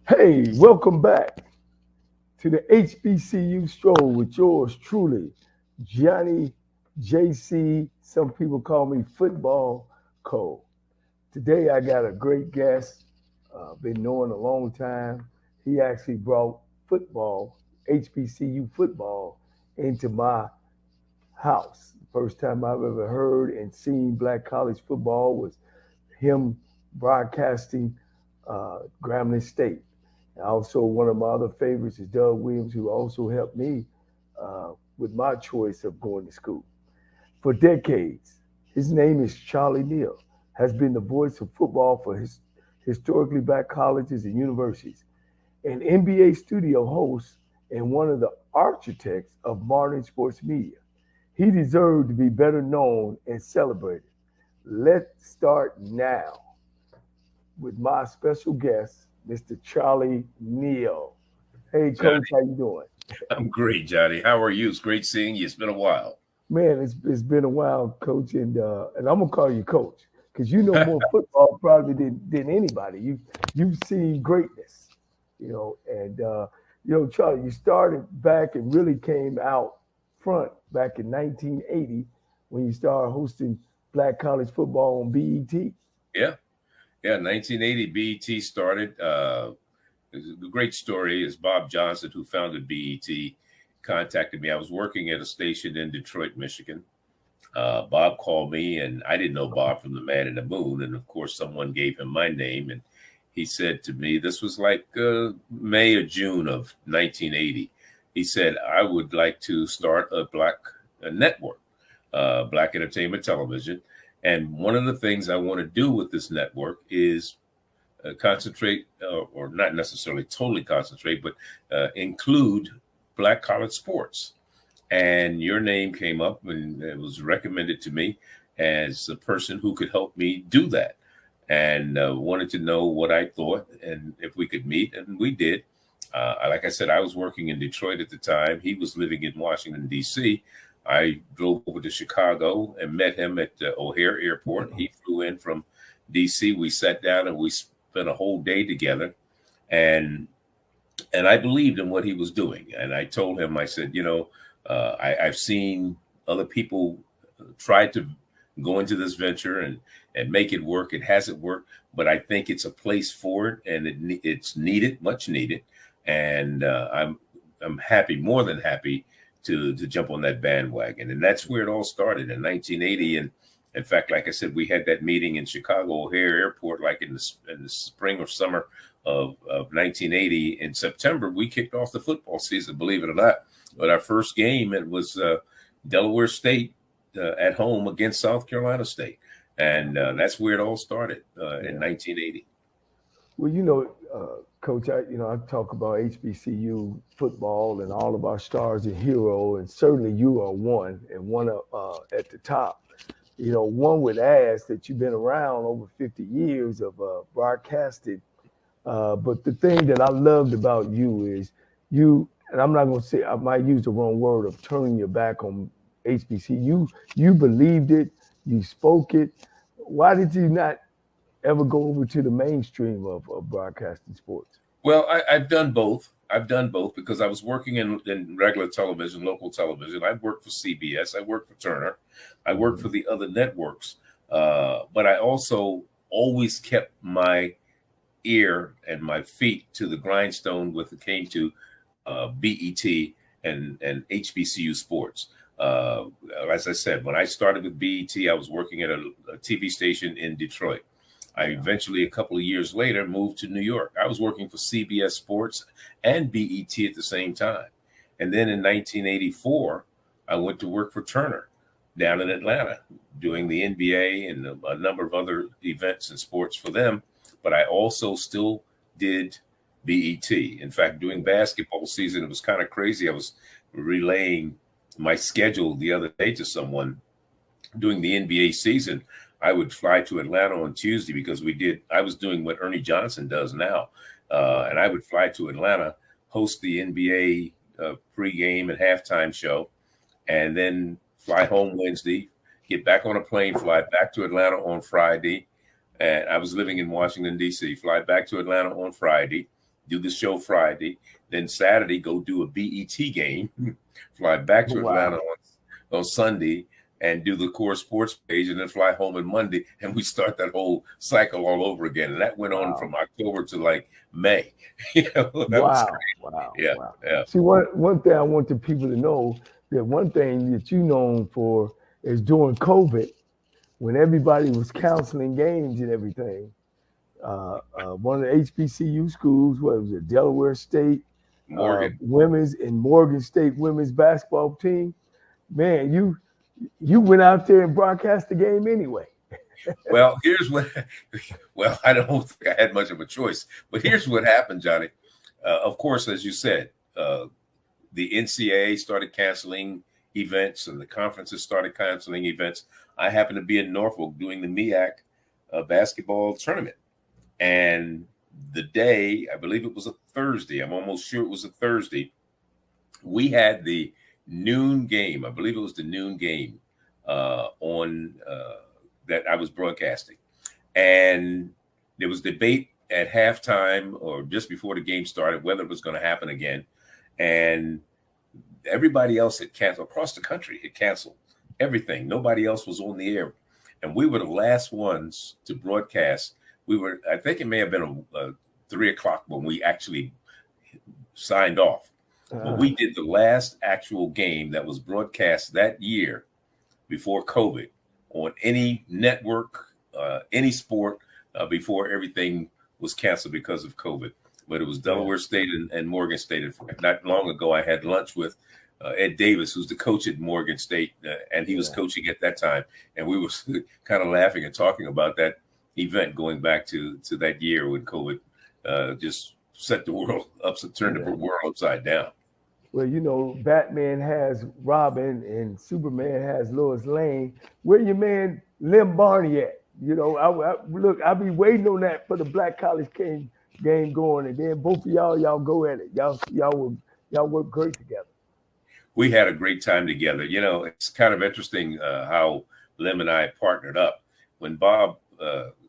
Hey, welcome back to the HBCU Stroll with yours truly, Johnny JC. Some people call me Football Cole. Today I got a great guest, been knowing a long time. He actually brought football, HBCU football, into my house. The first time I've ever heard and seen black college football was him broadcasting Grambling State. And also, one of my other favorites is Doug Williams, who also helped me with my choice of going to school. For decades, his name is Charlie Neal, has been the voice of football for his historically black colleges and universities, an NBA studio host, and one of the architects of modern sports media. He deserved to be better known and celebrated. Let's start now with my special guest, Mr. Charlie Neal. Hey, Johnny, Coach, how you doing? I'm great, Johnny. How are you? It's great seeing you. It's been a while. Man, it's been a while, Coach, and I'm gonna call you Coach because you know more football probably than anybody. You've seen greatness, Charlie, you started back and really came out front back in 1980 when you started hosting Black college football on BET. Yeah, yeah. 1980, BET started. The great story is Bob Johnson, who founded BET, contacted me. I was working at a station in Detroit, Michigan. Bob called me, and I didn't know Bob from the Man in the Moon. And of course, someone gave him my name, and he said to me, this was like May or June of 1980. He said, I would like to start a black network, Black Entertainment Television. And one of the things I want to do with this network is concentrate, or not necessarily totally concentrate, but include black college sports. And your name came up and it was recommended to me as a person who could help me do that. And wanted to know what I thought and if we could meet. And we did. Like I said, I was working in Detroit at the time. He was living in Washington, D.C. I drove over to Chicago and met him at O'Hare Airport. He flew in from D.C. We sat down and we spent a whole day together. And I believed in what he was doing. And I told him, I said, I've seen other people try to go into this venture and make it work. It hasn't worked, but I think it's a place for it, and it's needed, much needed. And I'm happy, more than happy, to jump on that bandwagon. And that's where it all started in 1980. And in fact, like I said, we had that meeting in Chicago O'Hare Airport, like in the spring or summer of 1980. In September, we kicked off the football season, believe it or not. But our first game, it was Delaware State at home against South Carolina State. And that's where it all started in 1980. Well, Coach, I talk about HBCU football and all of our stars and heroes, and certainly you are one and one at the top. One would ask that you've been around over 50 years of broadcasting. But the thing that I loved about you is and I'm not going to say, I might use the wrong word of turning your back on HBC. You believed it, you spoke it. Why did you not ever go over to the mainstream of broadcasting sports? Well, I've done both. I've done both because I was working in regular television, local television. I worked for CBS. I worked for Turner. I worked for the other networks. But I also always kept my ear and my feet to the grindstone when it came to BET and HBCU sports. As I said, when I started with BET, I was working at a TV station in Detroit. I eventually, a couple of years later, moved to New York. I was working for CBS Sports and BET at the same time. And then in 1984, I went to work for Turner down in Atlanta, doing the NBA and a number of other events and sports for them. But I also still did BET. In fact, during basketball season, it was kind of crazy. I was relaying my schedule the other day to someone. During the NBA season, I would fly to Atlanta on Tuesday because I was doing what Ernie Johnson does now. And I would fly to Atlanta, host the NBA pregame and halftime show, and then fly home Wednesday, get back on a plane, fly back to Atlanta on Friday. And I was living in Washington, D.C., fly back to Atlanta on Friday, do the show Friday, then Saturday go do a BET game, fly back to Atlanta on Sunday, and do the core sports page, and then fly home on Monday, and we start that whole cycle all over again. And that went on from October to like May. That was crazy. Yeah. See, one thing I want the people to know, that one thing that you're known for is during COVID, when everybody was canceling games and everything, one of the HBCU schools, what was it, Delaware State, women's and Morgan State women's basketball team, man, you went out there and broadcast the game anyway. Well, I don't think I had much of a choice, but here's what happened, Johnny. Of course, as you said, the NCAA started canceling events and the conferences started canceling events. I happened to be in Norfolk doing the MEAC basketball tournament. And the day, I believe it was a Thursday, I'm almost sure it was a Thursday, we had the noon game. I believe it was the noon game on that I was broadcasting. And there was debate at halftime or just before the game started whether it was going to happen again. And everybody else had canceled. Across the country had canceled everything. Nobody else was on the air. And we were the last ones to broadcast. I think it may have been a 3 o'clock when we actually signed off. But we did the last actual game that was broadcast that year before COVID on any network, any sport, before everything was canceled because of COVID. But it was Delaware State and Morgan State. Not long ago, I had lunch with Ed Davis, who's the coach at Morgan State, and he was coaching at that time. And we were kind of laughing and talking about that event going back to that year when COVID just set the world up, turned the world upside down. Well, you know, Batman has Robin and Superman has Lois Lane. Where your man Lim Barney at? You know, I'll be waiting on that for the Black College game going, and then both of y'all go at it. Y'all work great together. We had a great time together. You know, it's kind of interesting how Lim and I partnered up. When Bob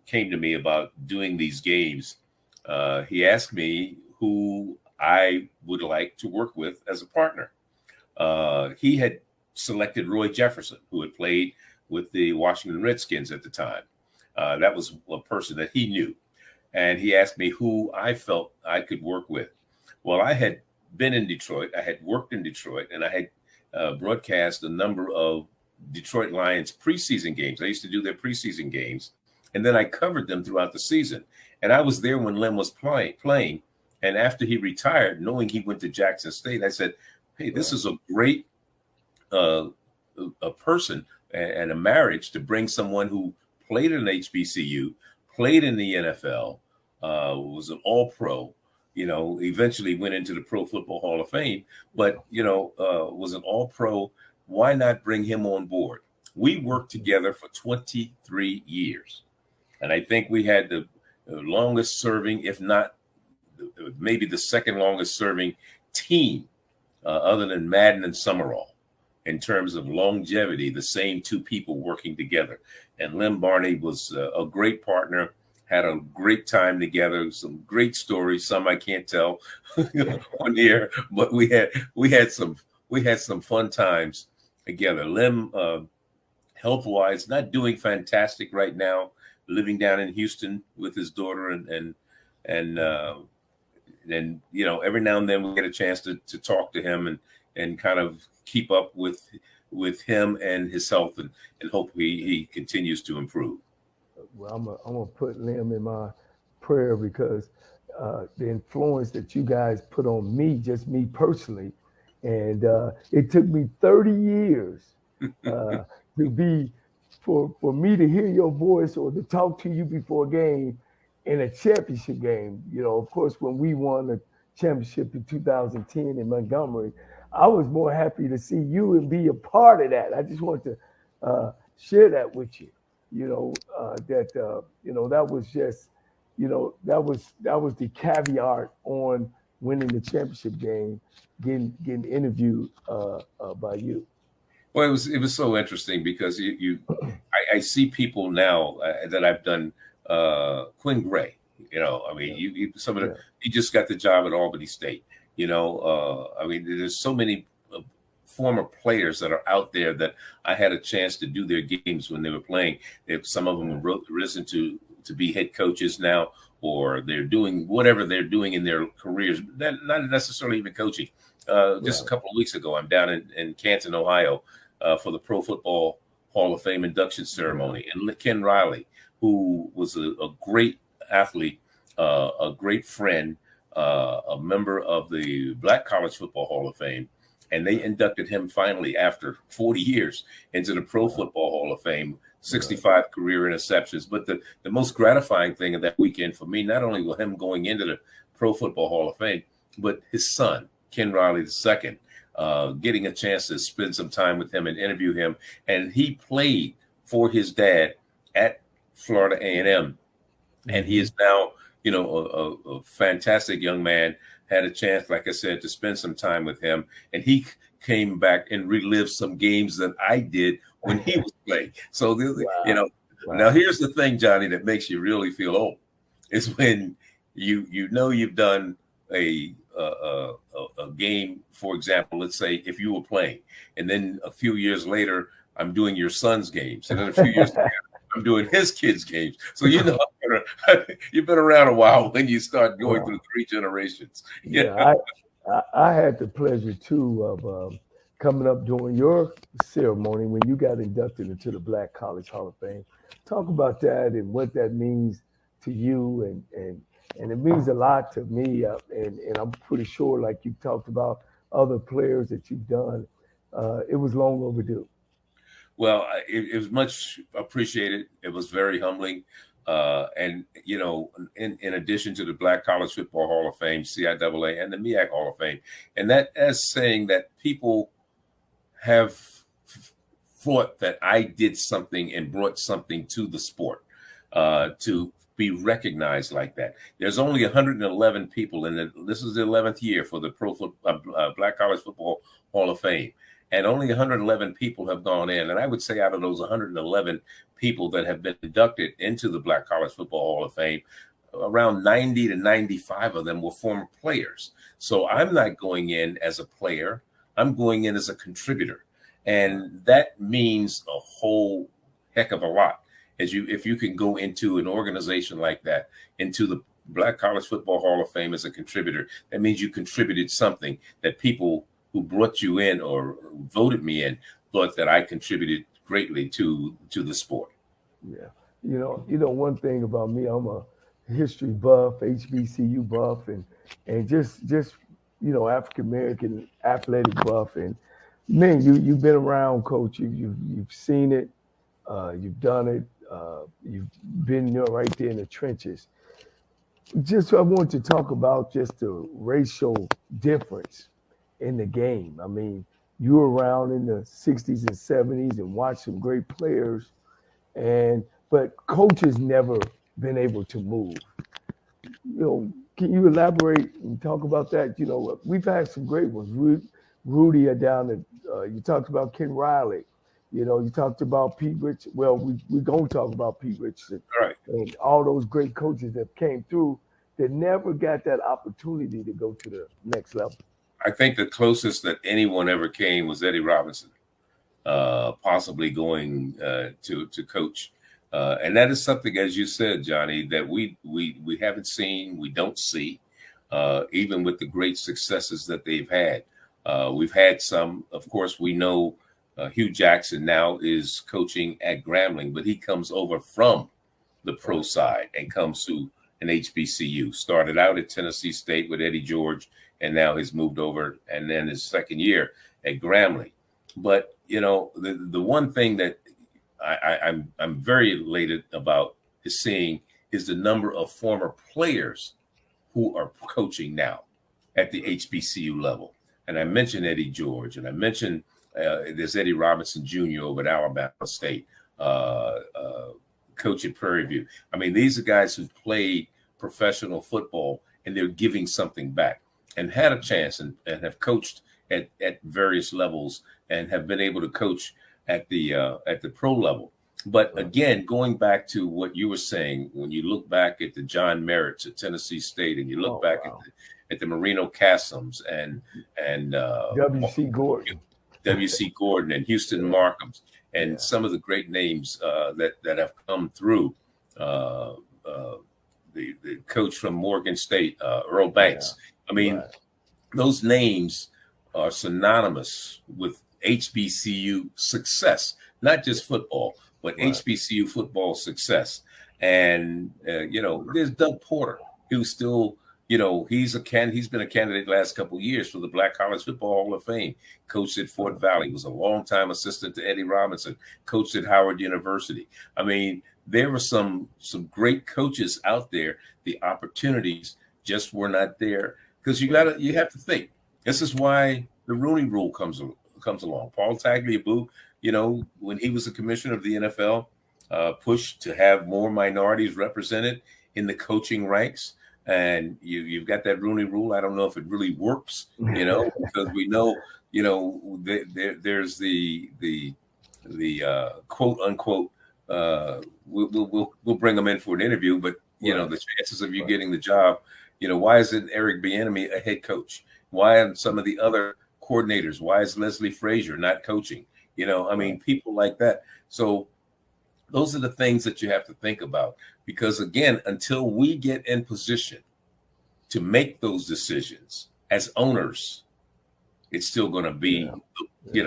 came to me about doing these games, he asked me who I would like to work with as a partner. He had selected Roy Jefferson, who had played with the Washington Redskins at the time. That was a person that he knew. And he asked me who I felt I could work with. Well, I had been in Detroit. I had worked in Detroit, and I had broadcast a number of Detroit Lions preseason games. I used to do their preseason games, and then I covered them throughout the season. And I was there when Lim was playing. And after he retired, knowing he went to Jackson State, I said, hey, this is a great a person and a marriage to bring someone who played in HBCU, played in the NFL, was an all-pro, you know, eventually went into the Pro Football Hall of Fame, but, you know, was an all-pro. Why not bring him on board? We worked together for 23 years. And I think we had the longest serving, if not maybe the second longest serving team, other than Madden and Summerall, in terms of longevity, the same two people working together. And Lim Barney was a great partner, had a great time together, some great stories, some I can't tell on the air, but we had some fun times together. Lim, health-wise, not doing fantastic right now, living down in Houston with his daughter, and you know, every now and then we get a chance to talk to him and kind of keep up with him and his health, and hope he continues to improve. Well, I'm gonna put Lim in my prayer, because the influence that you guys put on me, just me personally, and it took me 30 years for me to hear your voice or to talk to you before a game in a championship game. You know, of course, when we won the championship in 2010 in Montgomery, I was more happy to see you and be a part of that. I just want to share that with you. You know, you know, that was just, you know, that was the caveat on winning the championship game, getting interviewed by you. Well, it was so interesting because I see people now that I've done. Quinn Gray, I mean, he just got the job at Albany State. I mean, there's so many former players that are out there that I had a chance to do their games when they were playing. If some of them have risen to be head coaches now, or they're doing whatever they're doing in their careers, not necessarily even coaching. Just a couple of weeks ago, I'm down in Canton, Ohio, for the Pro Football Hall of Fame induction ceremony. And Ken Riley, who was a great athlete, a great friend, a member of the Black College Football Hall of Fame, and they inducted him finally after 40 years into the Pro Football Hall of Fame, 65 career interceptions. But the most gratifying thing of that weekend for me, not only was him going into the Pro Football Hall of Fame, but his son, Ken Riley II, getting a chance to spend some time with him and interview him. And he played for his dad at Florida A&M. And he is now, a fantastic young man. Had a chance, like I said, to spend some time with him. And he came back and relived some games that I did when he was playing. So, Now here's the thing, Johnny, that makes you really feel old, is when you've done a game, for example, let's say if you were playing, and then a few years later, I'm doing your son's games. And then a few years later, I'm doing his kids' games. So, you've been around a while when you start going through 3 generations. I had the pleasure, too, of coming up during your ceremony when you got inducted into the Black College Hall of Fame. Talk about that and what that means to you. And it means a lot to me. And I'm pretty sure, like you talked about other players that you've done, it was long overdue. Well, it was much appreciated. It was very humbling. And, in addition to the Black College Football Hall of Fame, CIAA, and the MEAC Hall of Fame, and that as saying that people have thought that I did something and brought something to the sport to be recognized like that. There's only 111 people, and this is the 11th year for the Black College Football Hall of Fame. And only 111 people have gone in. And I would say out of those 111 people that have been inducted into the Black College Football Hall of Fame, around 90 to 95 of them were former players. So I'm not going in as a player. I'm going in as a contributor. And that means a whole heck of a lot. If you can go into an organization like that, into the Black College Football Hall of Fame as a contributor, that means you contributed something that people who brought you in or voted me in thought that I contributed greatly to the sport. Yeah. One thing about me, I'm a history buff, HBCU buff, and just African-American athletic buff. And man, you've been around, Coach. You've seen it. You've done it. You've been right there in the trenches. I want to talk about just the racial difference in the game. I mean, you were around in the 60s and 70s and watched some great players, but coaches never been able to move. Can you elaborate and talk about that? We've had some great ones. Rudy down at, you talked about Ken Riley. You talked about Pete Richardson. Well, we're going to talk about Pete Richardson. Right. And all those great coaches that came through that never got that opportunity to go to the next level. I think the closest that anyone ever came was Eddie Robinson, possibly going to coach. And that is something, as you said, Johnny, that we haven't seen, we don't see, even with the great successes that they've had. We've had some, of course, we know Hugh Jackson now is coaching at Grambling, but he comes over from the pro side and comes to an HBCU. Started out at Tennessee State with Eddie George, and now he's moved over, and then his second year at Grambling. But the one thing that I'm very elated about is seeing is the number of former players who are coaching now at the HBCU level. And I mentioned Eddie George, and I mentioned there's Eddie Robinson Jr. over at Alabama State, coach at Prairie View. I mean, these are guys who've played professional football, and they're giving something back and had a chance and have coached at various levels and have been able to coach at the pro level. But again, going back to what you were saying, when you look back at the John Merritts at Tennessee State, and you look back at the Marino Castums and W.C. Gordon, and Houston Markhams, and some of the great names that have come through. The coach from Morgan State, Earl Banks. I mean, those names are synonymous with HBCU success, not just football, but HBCU football success. And there's Doug Porter, who's still, he's been a candidate the last couple of years for the Black College Football Hall of Fame. Coached at Fort Valley, was a longtime assistant to Eddie Robinson, coached at Howard University. I mean, there were some great coaches out there. The opportunities just were not there, because you have to think. This is why the Rooney Rule comes along. Paul Tagliabue, when he was the commissioner of the NFL, pushed to have more minorities represented in the coaching ranks. And you've got that Rooney Rule. I don't know if it really works, because we know, there's the quote unquote. We'll bring them in for an interview, but the chances of you getting the job, why isn't Eric Bieniemy a head coach? Why aren't some of the other coordinators? Why is Leslie Frazier not coaching? People like that. So those are the things that you have to think about, because again, until we get in position to make those decisions as owners, it's still going to be,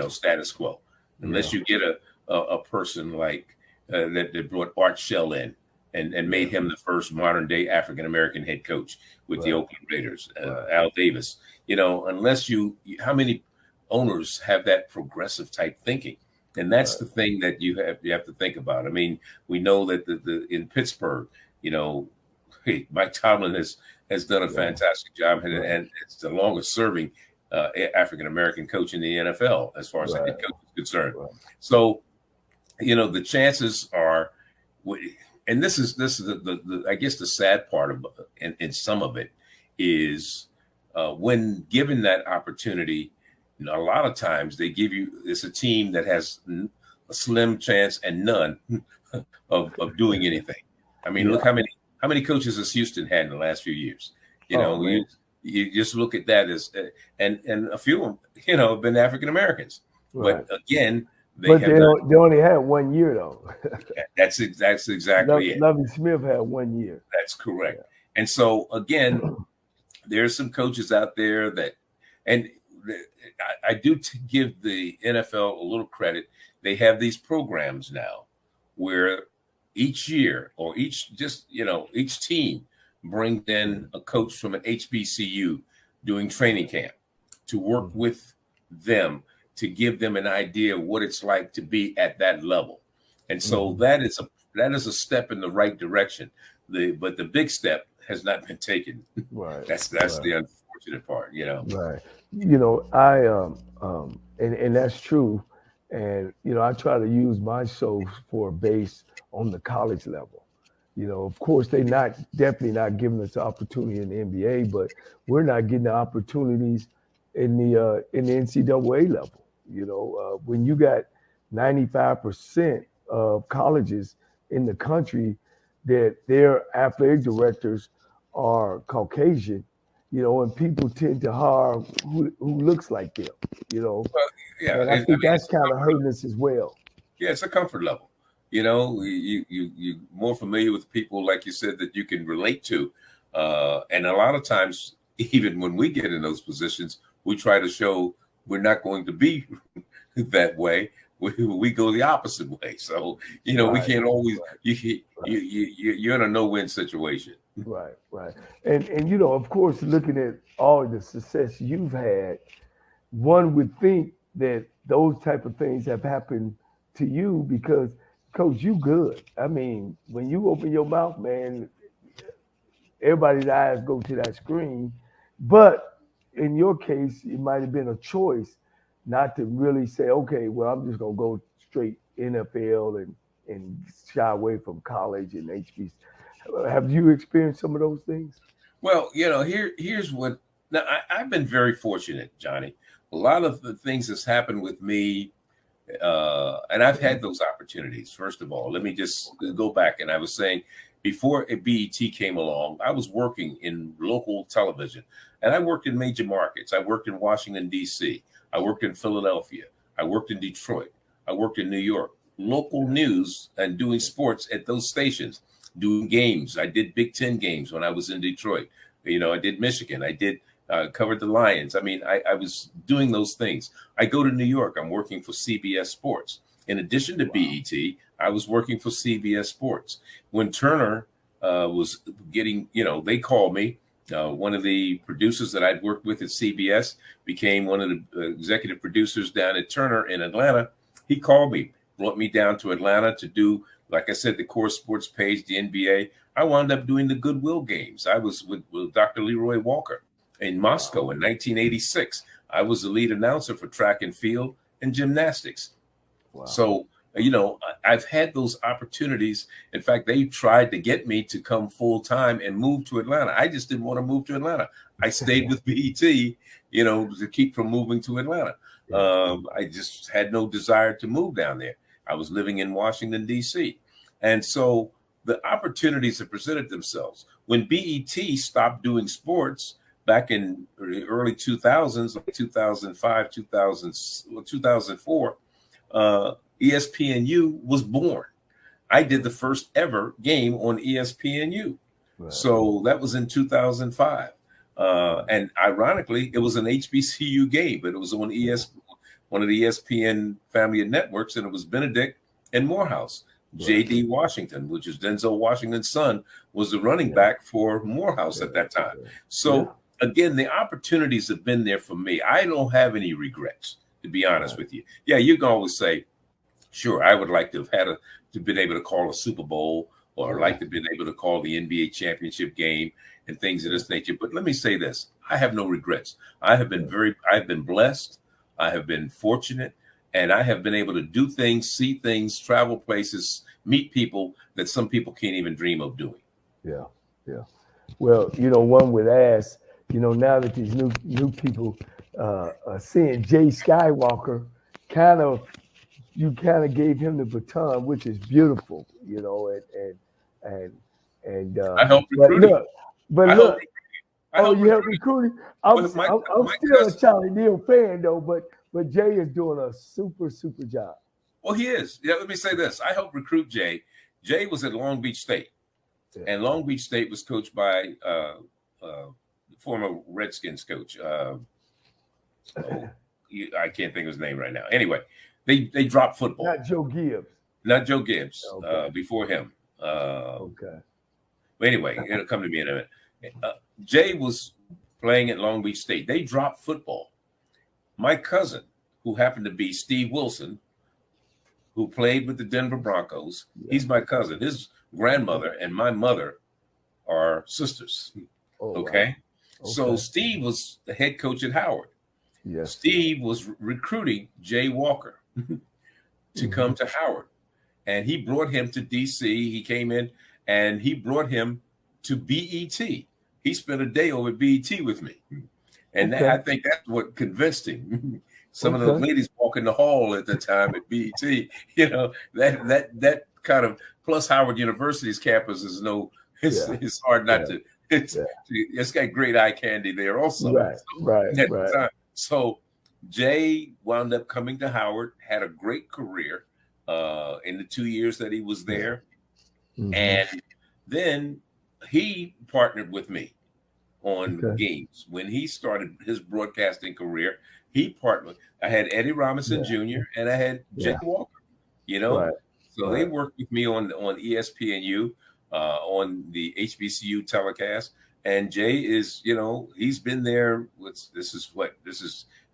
status quo, unless you get a person like that brought Art Shell in and made him the first modern day African-American head coach with the Oakland Raiders, Al Davis. Unless how many owners have that progressive type thinking? And that's the thing that you have to think about. I mean, we know that in Pittsburgh, Mike Tomlin has done a fantastic job, and it's the longest serving African-American coach in the NFL as far as the head coach is concerned. So, the chances are, and this is the I guess the sad part of and some of it is when given that opportunity, a lot of times they give you, it's a team that has a slim chance and none of doing anything. I mean, look how many coaches has Houston had in the last few years. You just look at that as and a few of them, have been African Americans. But again, they only had 1 year though. That's exactly it. Lovie Smith had 1 year. That's correct. And so again, there's some coaches out there that, and I do give the NFL a little credit. They have these programs now where each year or each team brings in a coach from an HBCU doing training camp to work with them, to give them an idea of what it's like to be at that level. And so that is a step in the right direction. But the big step has not been taken. Right. That's the unfortunate part, Right. And that's true. And, I try to use my show for a base on the college level. Of course, they're definitely not giving us the opportunity in the NBA, but we're not getting the opportunities in the NCAA level. When you got 95% of colleges in the country that their athletic directors are Caucasian, and people tend to hire who looks like them, And I think that's kind of hurting us as well. Yeah, it's a comfort level. You more familiar with people, like you said, that you can relate to. And a lot of times, even when we get in those positions, we try to show we're not going to be that way. We go the opposite way. So, we can't always, you're in a no-win situation. Right. And of course, looking at all the success you've had, one would think that those type of things have happened to you because, Coach, you good. I mean, when you open your mouth, man, everybody's eyes go to that screen. But in your case, it might have been a choice not to really say, okay, well, I'm just going to go straight NFL and shy away from college and HBC. Have you experienced some of those things? Well, here's what. Now, I've been very fortunate, Johnny. A lot of the things that's happened with me, And I've had those opportunities. First of all, let me just go back. And I was saying, before BET came along, I was working in local television, and I worked in major markets. I worked in Washington, D.C. I worked in Philadelphia. I worked in Detroit. I worked in New York. Local news and doing sports at those stations, doing games. I did Big Ten games when I was in Detroit. I did Michigan. I did covered the Lions. I mean, I was doing those things. I go to New York. I'm working for CBS Sports. In addition to BET, I was working for CBS Sports. When Turner was getting, they called me. One of the producers that I'd worked with at CBS became one of the executive producers down at Turner in Atlanta. He called me, brought me down to Atlanta to do, like I said, the core sports page, the NBA. I wound up doing the Goodwill games. I was with Dr. Leroy Walker in Moscow in 1986. I was the lead announcer for track and field and gymnastics. Wow. So, I've had those opportunities. In fact, they tried to get me to come full time and move to Atlanta. I just didn't want to move to Atlanta. I stayed with BET, to keep from moving to Atlanta. I just had no desire to move down there. I was living in Washington, D.C. And so the opportunities that presented themselves. When BET stopped doing sports back in the early 2000s, like 2005, 2004, ESPNU was born. I did the first ever game on ESPNU. Right. So that was in 2005. And ironically, it was an HBCU game, but it was on one of the ESPN family of networks, and it was Benedict and Morehouse. Right. J.D. Washington, which is Denzel Washington's son, was the running back for Morehouse at that time. So again, the opportunities have been there for me. I don't have any regrets, to be honest with you. Yeah, you can always say, sure, I would like to have to been able to call a Super Bowl, or like to been able to call the NBA championship game and things of this nature. But let me say this: I have no regrets. I've been blessed. I have been fortunate, and I have been able to do things, see things, travel places, meet people that some people can't even dream of doing. Yeah. Well, one would ask, now that these new people are seeing Jay Skywalker, you kind of gave him the baton, which is beautiful, and I helped recruit him. You helped recruit him. I'm still a Charlie Neal fan though, but Jay is doing a super job. Well, he is. Yeah, let me say this: I helped recruit Jay. Jay was at Long Beach State, and Long Beach State was coached by former Redskins coach. I can't think of his name right now. Anyway. They dropped football. Not Joe Gibbs. Okay. Before him. Okay. But anyway, it'll come to me in a minute. Jay was playing at Long Beach State. They dropped football. My cousin, who happened to be Steve Wilson, who played with the Denver Broncos, he's my cousin. His grandmother and my mother are sisters. Okay? So Steve was the head coach at Howard. Yes. Steve was recruiting Jay Walker to come to Howard, and he brought him to DC. He came in and he brought him to BET. He spent a day over at BET with me, and I think that's what convinced him. Some of those ladies walking the hall at the time at BET, that kind of, plus Howard University's campus is it's hard not to. It's got great eye candy there also. Right. So Jay wound up coming to Howard, had a great career in the 2 years that he was there. Mm-hmm. And then he partnered with me on games. When he started his broadcasting career, he partnered. I had Eddie Robinson Jr. and I had Jay Walker, So they worked with me on ESPNU, on the HBCU telecast. And Jay is, he's been there. This is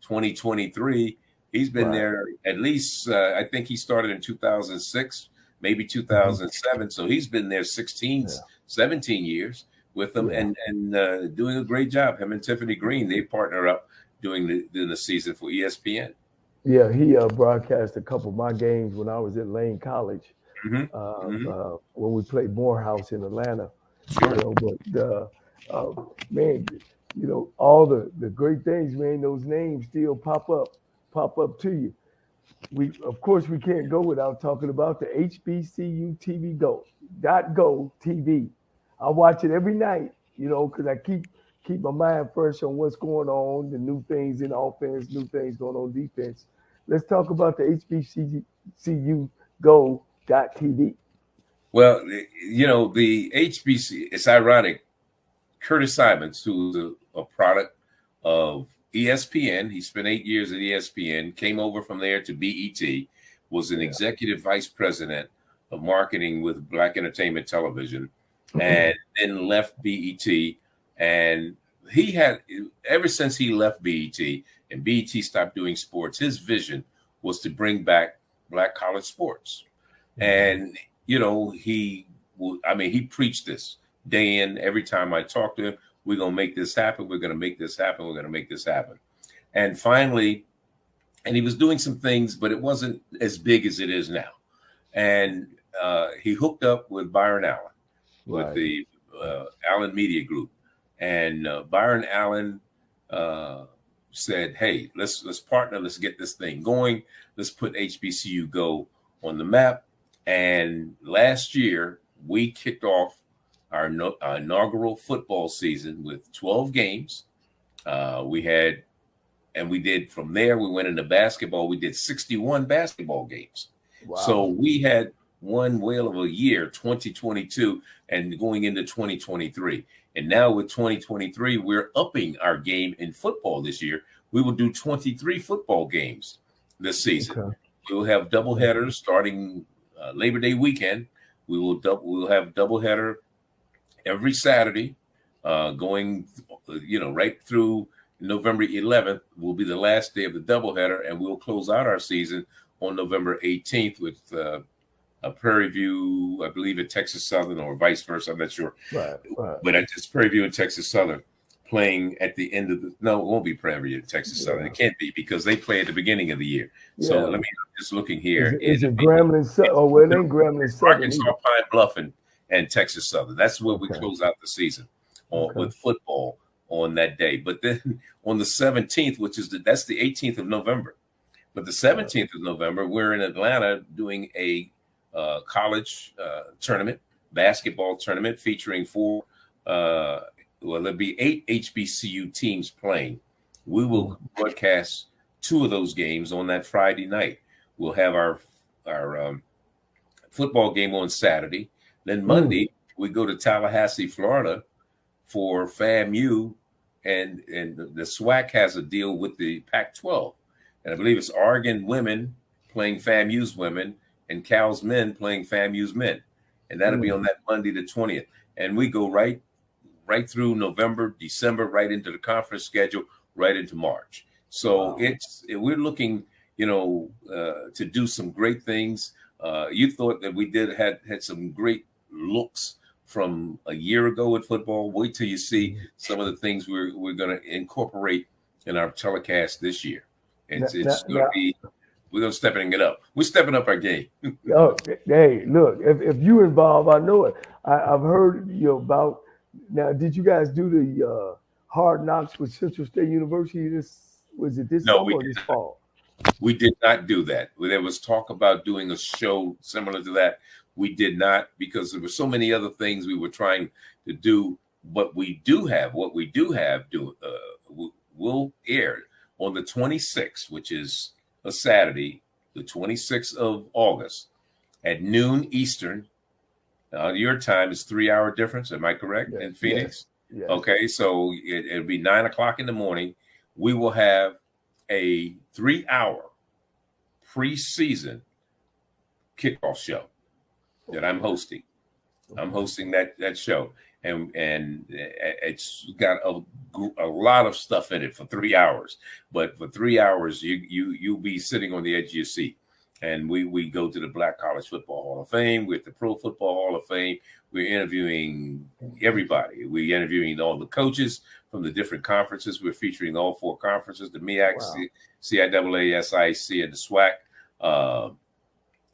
2023. He's been there at least, I think he started in 2006, maybe 2007. So he's been there 17 years with them and doing a great job. Him and Tiffany Green, they partner up doing the season for ESPN. Yeah, he broadcast a couple of my games when I was at Lane College, when we played Morehouse in Atlanta. Sure. Man, all the great things, man, those names still pop up to you. of course we can't go without talking about the HBCU TV Go TV. I watch it every night, because I keep my mind fresh on what's going on, the new things in offense, new things going on defense. Let's talk about the HBCU Go TV. Well, the HBC, it's ironic. Curtis Simons, who's a product of ESPN, he spent 8 years at ESPN, came over from there to BET, was an executive vice president of marketing with Black Entertainment Television, and then left BET. And he had, ever since he left BET and BET stopped doing sports, his vision was to bring back Black college sports. And, he preached this day in. Every time I talk to him, we're going to make this happen. We're going to make this happen. We're going to make this happen. And finally, and he was doing some things, but it wasn't as big as it is now. And he hooked up with Byron Allen, with the Allen Media Group. And Byron Allen said, hey, let's partner. Let's get this thing going. Let's put HBCU Go on the map. And last year, we kicked off our inaugural football season with 12 games. We did from there, we went into basketball. We did 61 basketball games. Wow. So we had one whale of a year, 2022, and going into 2023. And now with 2023, we're upping our game in football this year. We will do 23 football games this season. Okay. We will have doubleheaders starting Labor Day weekend. We'll have doubleheader every Saturday, going, right through November 11th will be the last day of the doubleheader, and we'll close out our season on November 18th with a Prairie View, I believe, at Texas Southern, or vice versa. I'm not sure. Right. But it's Prairie View and Texas Southern playing at the end of no, it won't be Prairie View and Texas Southern. It can't be, because they play at the beginning of the year. So I'm just looking here. Is it Grambling Southern? Oh, well, it ain't Grambling Southern. Arkansas, Pine Bluff, and Texas Southern. That's where we close out the season with football on that day. But then on the 17th, that's the 18th of November. But the 17th of November, we're in Atlanta doing a college tournament, basketball tournament, featuring there'll be 8 HBCU teams playing. We will broadcast 2 of those games on that Friday night. We'll have our football game on Saturday. Then Monday, we go to Tallahassee, Florida for FAMU, and the SWAC has a deal with the Pac-12. And I believe it's Oregon women playing FAMU's women and Cal's men playing FAMU's men. And that'll be on that Monday, the 20th. And we go right through November, December, right into the conference schedule, right into March. So we're looking, to do some great things. You thought that we had some great looks from a year ago with football. Wait till you see some of the things we're going to incorporate in our telecast this year. It's going to be, we're going to stepping it up. We're stepping up our game. Hey, look, if you involved, I know it. I've heard about. Now, did you guys do the Hard Knocks with Central State University? Was it this summer or this fall? We did not do that. There was talk about doing a show similar to that. We did not, because there were so many other things we were trying to do. But what we do have will air on the 26th, which is a Saturday, the 26th of August at noon Eastern. Your time is 3-hour difference. Am I correct? Yes. In Phoenix? Yes. Okay, so it'll be 9 o'clock in the morning. We will have a 3-hour preseason kickoff show that I'm hosting. I'm hosting that show, and it's got a lot of stuff in it for 3 hours. But for 3 hours, you'll be sitting on the edge of your seat. And we go to the Black College Football Hall of Fame. We're at the Pro Football Hall of Fame. We're interviewing everybody. We're interviewing all the coaches from the different conferences. We're featuring all 4 conferences: the MEAC, CIAA, SIC, and the SWAC.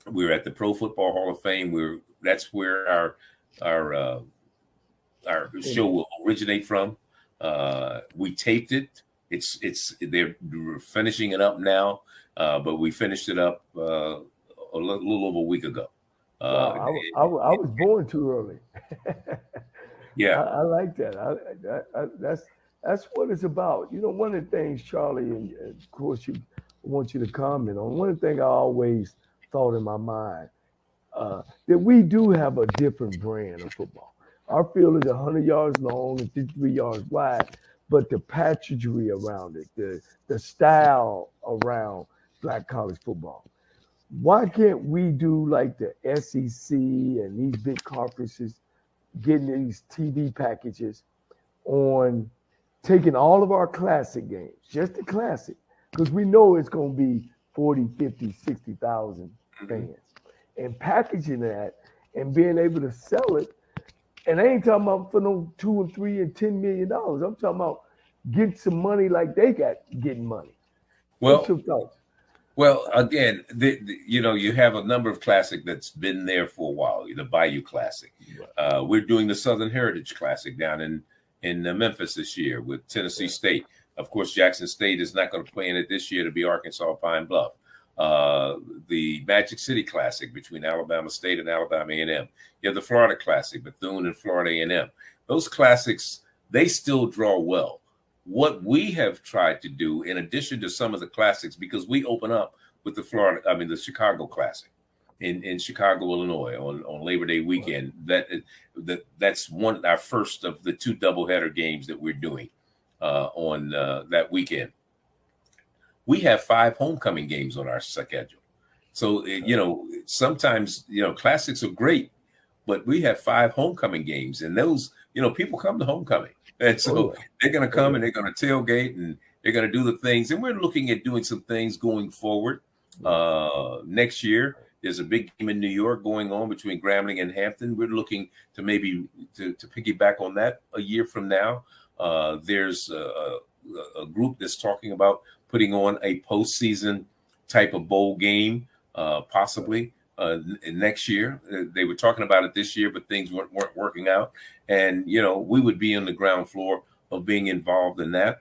We're at the Pro Football Hall of Fame. That's where our show will originate from. We taped it they're finishing it up now, but we finished it up a little over a week ago. Wow, I was born too early. Yeah, I like that. That's what it's about. You know, one of the things, Charlie, and of course, I want you to comment on. One of the things I always thought in my mind that we do have a different brand of football. Our field is 100 yards long and 53 yards wide, but the pageantry around it, the style around black college football. Why can't we do like the SEC and these big conferences getting these TV packages on taking all of our classic games, just the classic, because we know it's going to be 40, 50, 60,000 fans, and packaging that and being able to sell it. And I ain't talking about for no $2 and $3 and $10 million. I'm talking about get some money like they got getting money. What's your thoughts? Well, again, you have a number of classic that's been there for a while. The Bayou Classic. We're doing the Southern Heritage Classic down in Memphis this year with Tennessee State. Of course, Jackson State is not going to play in it this year to be Arkansas Pine Bluff. The Magic City Classic between Alabama State and Alabama A&M. You have the Florida Classic, Bethune and Florida A&M. Those classics, they still draw well. What we have tried to do, in addition to some of the classics, because we open up with the Chicago Classic in Chicago, Illinois, on Labor Day weekend. That's our first of the 2 doubleheader games that we're doing on that weekend. We have 5 homecoming games on our schedule. So, sometimes, classics are great, but we have 5 homecoming games, and those, people come to homecoming. And so they're going to come and they're going to tailgate and they're going to do the things. And we're looking at doing some things going forward. Next year, there's a big game in New York going on between Grambling and Hampton. We're looking to maybe to piggyback on that a year from now. There's a group that's talking about putting on a postseason type of bowl game, possibly next year. They were talking about it this year, but things weren't working out. And, we would be on the ground floor of being involved in that.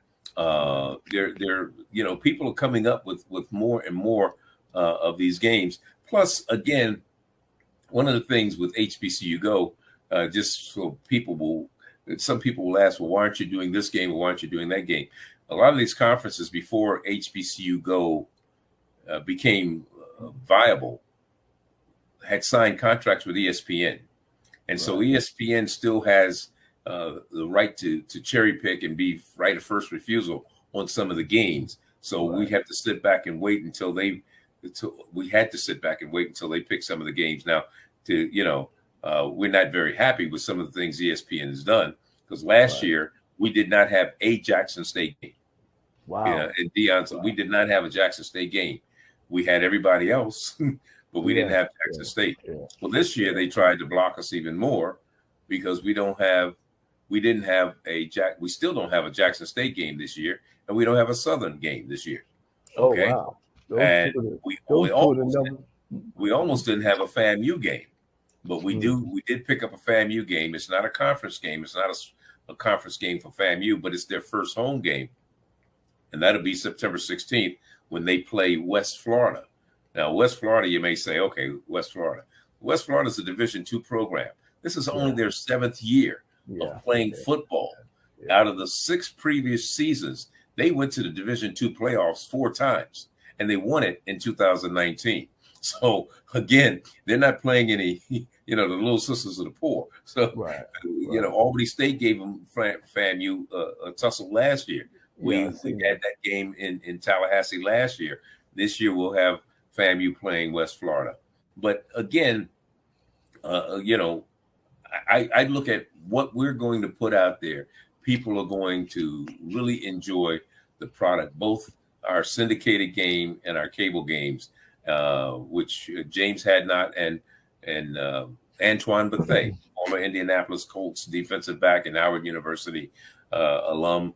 People are coming up with more and more of these games. Plus, again, one of the things with HBCU Go, just so some people will ask, well, why aren't you doing this game or why aren't you doing that game? A lot of these conferences before HBCU Go became viable had signed contracts with ESPN. And so ESPN still has the right to cherry pick and be right of first refusal on some of the games. So we have to sit back and wait until they pick some of the games. Now, we're not very happy with some of the things ESPN has done, because last year we did not have a Jackson State game. Wow. And Deion, we did not have a Jackson State game. We had everybody else. But we didn't have Jackson State. Yeah. Well, this year they tried to block us even more because we still don't have a Jackson State game this year, and we don't have a Southern game this year. Okay. Oh, wow. And we almost didn't have a FAMU game, but we did pick up a FAMU game. It's not a conference game. It's not a conference game for FAMU, but it's their first home game. And that'll be September 16th when they play West Florida. Now, West Florida, you may say, okay, West Florida. West Florida is a Division II program. This is only their 7th year of playing football. Out of the 6 previous seasons, they went to the Division II playoffs 4 times, and they won it in 2019. So, again, they're not playing any, the little sisters of the poor. So, Albany State gave them FAMU a tussle last year. We had that game in Tallahassee last year. This year we'll have FAMU playing West Florida. But again, I look at what we're going to put out there. People are going to really enjoy the product, both our syndicated game and our cable games, which James Hadnot and Antoine Bethea, former Indianapolis Colts defensive back and Howard University alum,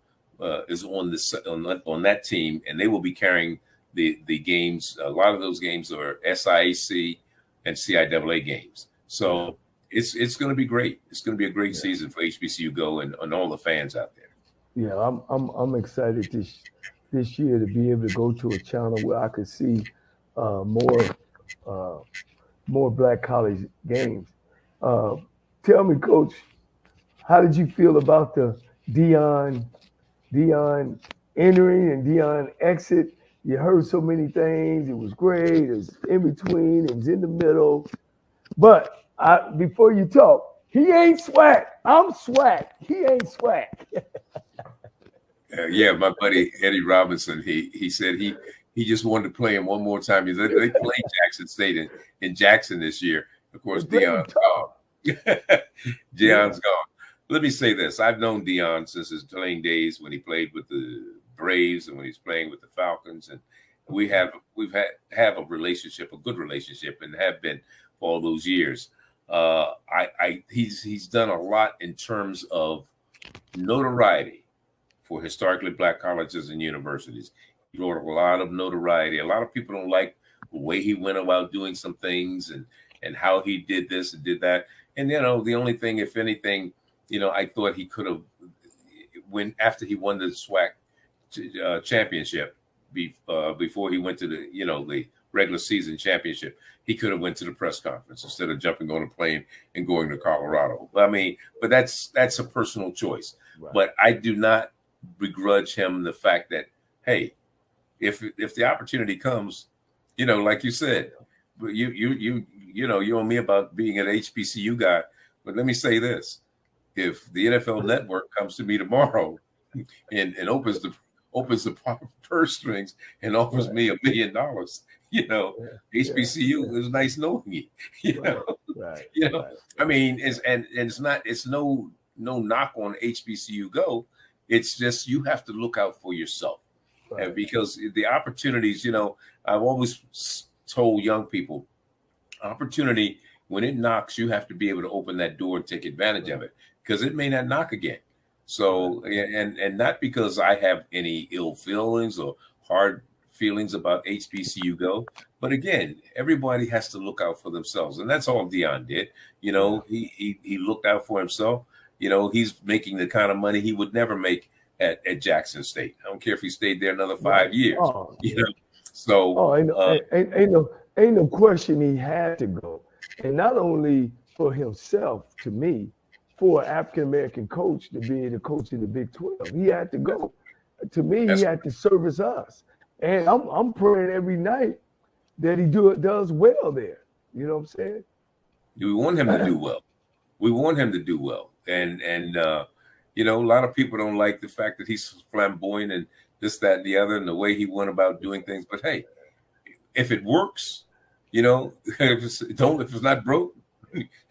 is on that team, and they will be carrying the games. A lot of those games are SIAC and CIAA games. So it's going to be great. It's going to be a great season for HBCU Go and all the fans out there. Yeah, I'm excited this year to be able to go to a channel where I could see more uh, more black college games. Uh, Tell me, Coach, how did you feel about the Dion entering and Dion exit? You heard so many things. It was great. It was in between. It was in the middle. But before you talk, he ain't swag. I'm swag. He ain't swag. Yeah, my buddy Eddie Robinson, he said he just wanted to play him one more time. They played Jackson State in Jackson this year. Of course, Deion's gone. Deion's gone. Let me say this: I've known Deion since his playing days when he played with the Braves and when he's playing with the Falcons, and we've had a relationship, a good relationship, and have been for all those years. He's done a lot in terms of notoriety for historically black colleges and universities. He brought a lot of notoriety. A lot of people don't like the way he went about doing some things and how he did this and did that. And, the only thing, if anything, I thought he could have, after he won the SWAC championship, before he went to the regular season championship, he could have went to the press conference instead of jumping on a plane and going to Colorado. I mean, but that's a personal choice. Right. But I do not begrudge him the fact that, hey, if the opportunity comes, like you said, you and me about being an HBCU guy, but let me say this: if the NFL Network comes to me tomorrow and opens the purse strings and offers me $1 million, HBCU is nice knowing you. Right. I mean, it's no knock on HBCU Go. It's just you have to look out for yourself. Right. And because the opportunities, I've always told young people, opportunity, when it knocks, you have to be able to open that door and take advantage of it, because it may not knock again. So, and not because I have any ill feelings or hard feelings about HBCU Go, but again, everybody has to look out for themselves, and that's all Deion did. He looked out for himself. He's making the kind of money he would never make at Jackson State. I don't care if he stayed there another 5 years. So ain't no question he had to go, and not only for himself. To me, for an African American coach to be the coach in the Big 12, he had to go. To me, he had to service us, and I'm praying every night that he does well there. You know what I'm saying? We want him to do well. We want him to do well. And a lot of people don't like the fact that he's flamboyant and this, that, and the other, and the way he went about doing things. But hey, if it works, if it's not broke,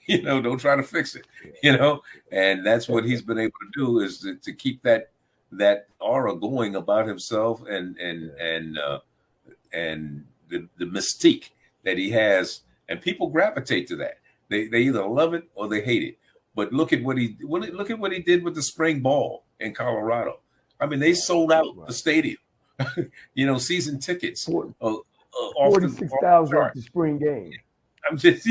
don't try to fix it, and that's what he's been able to do, is to keep that aura going about himself and the mystique that he has, and people gravitate to that. They either love it or they hate it. But look at what he did with the spring ball in Colorado. I mean, they sold out the stadium. Season tickets. 46,000 at the spring game. I'm just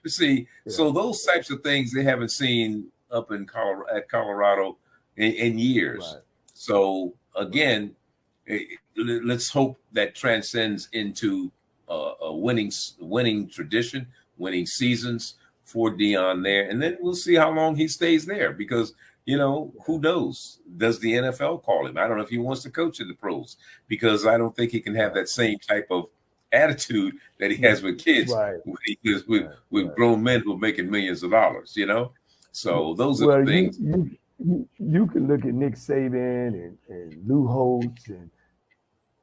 See, so those types of things they haven't seen up in Colorado in years. Right. So again, let's hope that transcends into a winning tradition, winning seasons for Deion there, and then we'll see how long he stays there, because who knows? Does the NFL call him? I don't know if he wants to coach in the pros, because I don't think he can have that same type of attitude that he has with kids, when he is with grown men who are making millions of dollars. So those are the things. You can look at Nick Saban and Lou Holtz and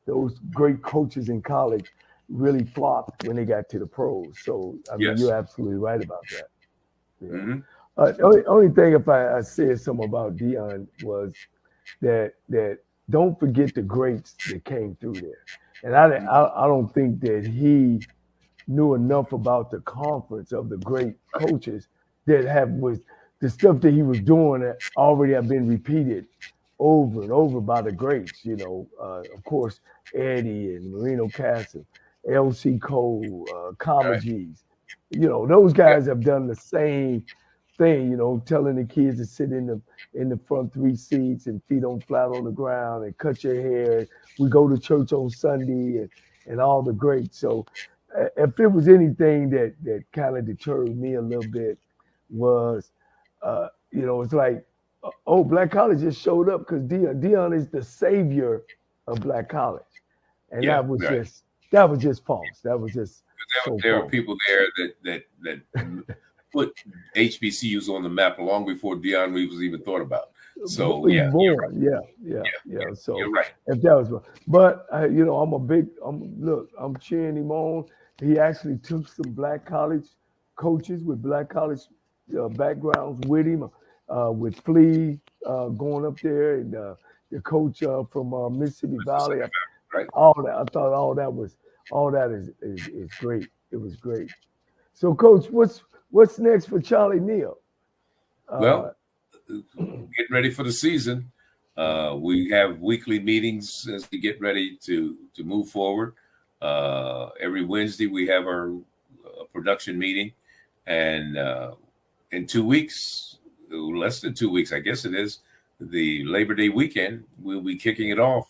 those great coaches in college really flopped when they got to the pros. So I mean, you're absolutely right about that. Yeah. Mm-hmm. Only thing, if I said something about Deion, was that don't forget the greats that came through there. And I don't think that he knew enough about the conference of the great coaches that was the stuff that he was doing that already have been repeated over and over by the greats. Of course, Eddie and Marino Castle, L.C. Cole, Comagese. Those guys have done the same thing, you know, telling the kids to sit in the front 3 seats and feet on flat on the ground and cut your hair. We go to church on Sunday and all the greats. So if there was anything that kind of deterred me a little bit was, you know, it's like, oh, Black College just showed up because Dion is the savior of Black College, and Yeah, that was right. just false. That was just There false. were people there that put HBCUs on the map long before Dion Reeves was even thought about. So yeah, you're right. Yeah. So You're right. if that was, but you know, I'm cheering him on. He actually took some Black College coaches with Black College backgrounds with him, with Flea going up there and the coach from Mississippi Valley. Right. All that, I thought all that is great. It was great. So, Coach, what's next for Charlie Neal? Well, getting ready for the season. We have weekly meetings as we get ready to move forward. Every Wednesday we have our production meeting, and in 2 weeks, less than 2 weeks, I guess it is, the Labor Day weekend, we'll be kicking it off,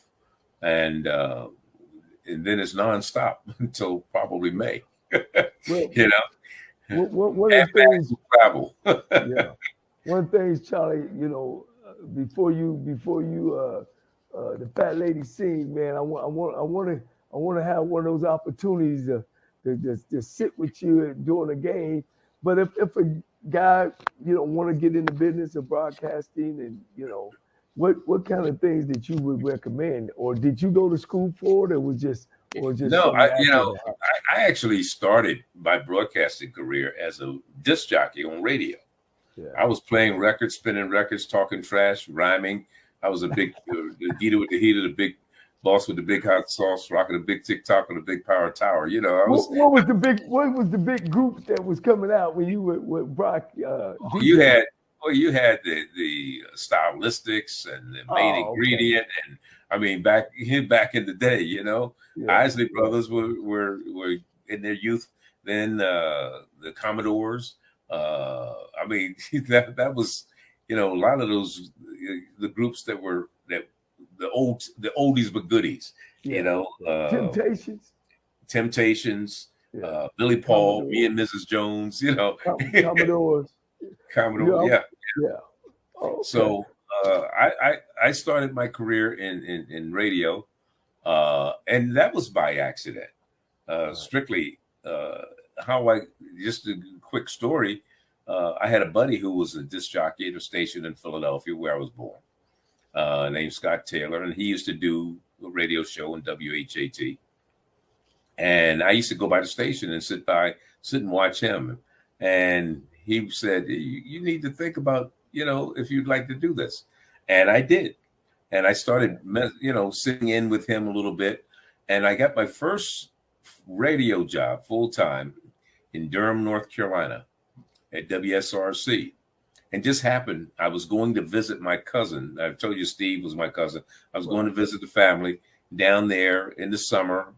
and then it's nonstop until probably May. Well, you know, one of the things travel. yeah. One thing is, Charlie, you know, before you the fat lady sing, man, I want to have one of those opportunities to sit with you during a game. But if a guy, you know, want to get in the business of broadcasting, and you know, what kind of things that you would recommend, or did you go to school for it, or just No, I actually started my broadcasting career as a disc jockey on radio. Yeah. I was playing records, spinning records, talking trash, rhyming. I was a big Gita with the heater, the big boss with the big hot sauce, rocking a big TikTok on a big power tower. You know, what was the big group that was coming out when you were with Brock? You had the stylistics and the main ingredient, and I mean back in the day, you know, Isley Brothers were in their youth. Then the Commodores. I mean that was, you know, a lot of those the groups that were the oldies but goodies. You know, Temptations. Billy Paul, Commodores. Me and Mrs. Jones, you know, Commodores. Yeah. Okay. So I started my career in radio, and that was by accident. Strictly, just a quick story. I had a buddy who was a disc jockey at a station in Philadelphia where I was born, named Scott Taylor, and he used to do a radio show in WHAT. And I used to go by the station and sit and watch him. And he said, you need to think about, you know, if you'd like to do this. And I did. And I started, you know, sitting in with him a little bit. And I got my first radio job full time in Durham, North Carolina at WSRC. And just happened, I was going to visit my cousin. I told you Steve was my cousin. I was going to visit the family down there in the summer.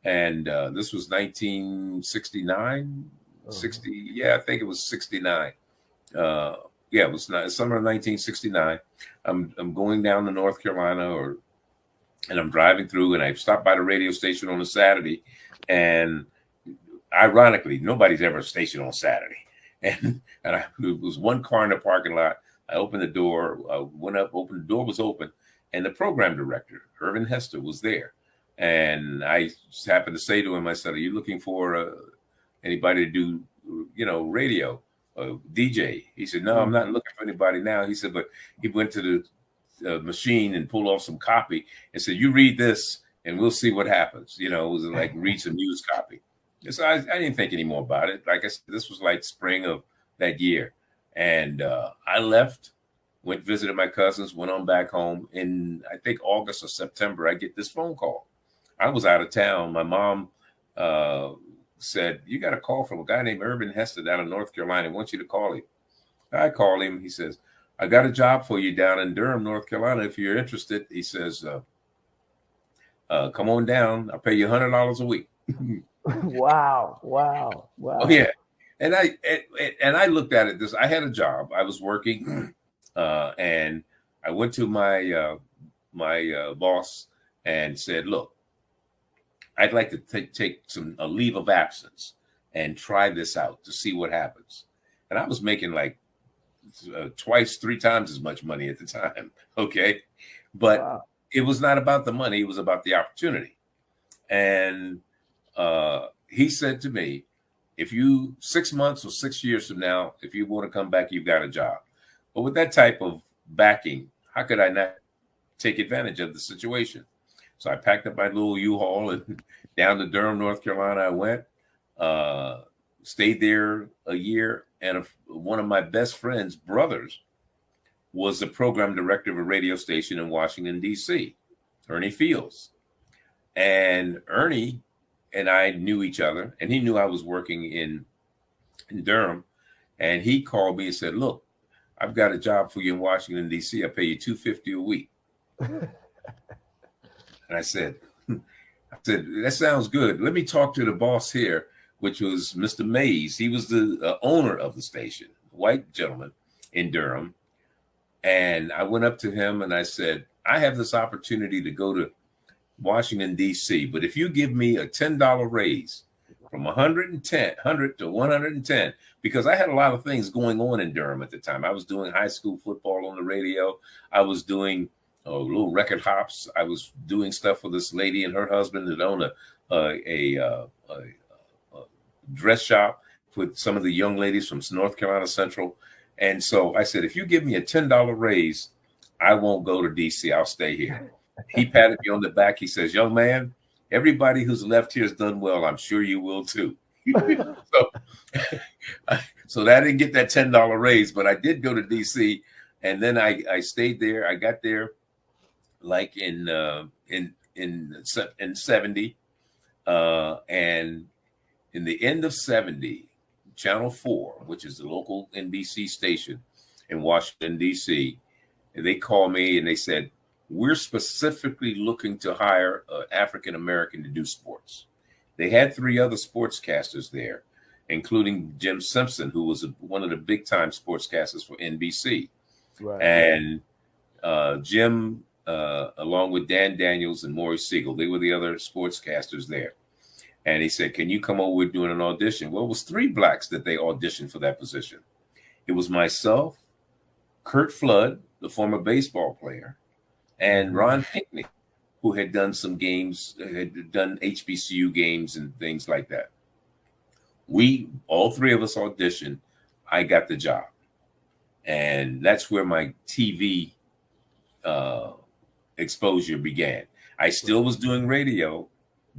And this was 1969, 60. Yeah, I think it was 69. It was summer of 1969. I'm going down to North Carolina, and I'm driving through, and I stopped by the radio station on a Saturday. And ironically, nobody's ever stationed on Saturday. And it was one car in the parking lot. I opened the door, went up, opened the door was open, and the program director, Irvin Hester, was there. And I happened to say to him, I said, "Are you looking for anybody to do, you know, radio, DJ?" He said, "No, I'm not looking for anybody now." He said, but he went to the machine and pulled off some copy and said, "You read this and we'll see what happens." You know, it was like read some news copy. And so I didn't think any more about it. Like I said, this was like spring of that year. And I left, went visited my cousins, went on back home. In, I think, August or September, I get this phone call. I was out of town. My mom said, "You got a call from a guy named Irvin Hester down in North Carolina. He wants you to call him." I call him. He says, "I got a job for you down in Durham, North Carolina. If you're interested," he says, "come on down. I'll pay you $100 a week." Wow. Oh, yeah. And I looked at it this. I had a job. I was working, and I went to my boss and said, "Look, I'd like to take a leave of absence and try this out to see what happens." And I was making like twice, three times as much money at the time. Okay, but Wow. it was not about the money; it was about the opportunity. And he said to me, if you 6 months or 6 years from now, if you want to come back, you've got a job. But with that type of backing, how could I not take advantage of the situation? So I packed up my little U-Haul and down to Durham, North Carolina I went, stayed there a year. And one of my best friend's brothers was the program director of a radio station in Washington, D.C., Ernie Fields. And Ernie and I knew each other, and he knew I was working in Durham. And he called me and said, "Look, I've got a job for you in Washington, D.C. I pay you $250 a week." And I said, "That sounds good. Let me talk to the boss here," which was Mr. Mays. He was the owner of the station, white gentleman in Durham. And I went up to him and I said, "I have this opportunity to go to Washington, D.C., but if you give me a $10 raise from 100 to 110, because I had a lot of things going on in Durham at the time. I was doing high school football on the radio. I was doing little record hops. I was doing stuff for this lady and her husband that owned a dress shop with some of the young ladies from North Carolina Central. And so I said, if you give me a $10 raise, I won't go to D.C. I'll stay here." He patted me on the back. He says, "Young man, everybody who's left here has done well. I'm sure you will too." So that I didn't get that $10 raise, but I did go to DC, and then I stayed there. I got there like in 70, and in the end of 70, Channel 4, which is the local NBC station in Washington D.C., they called me and they said, "We're specifically looking to hire an African American to do sports." They had 3 other sportscasters there, including Jim Simpson, who was one of the big time sportscasters for NBC. Right. And Jim, along with Dan Daniels and Maury Siegel, they were the other sportscasters there. And he said, "Can you come over? We're doing an audition." Well, it was 3 blacks that they auditioned for that position. It was myself, Kurt Flood, the former baseball player, and Ron Pinkney, who had done some games, had done HBCU games and things like that. All 3 of us auditioned. I got the job. And that's where my TV exposure began. I still was doing radio,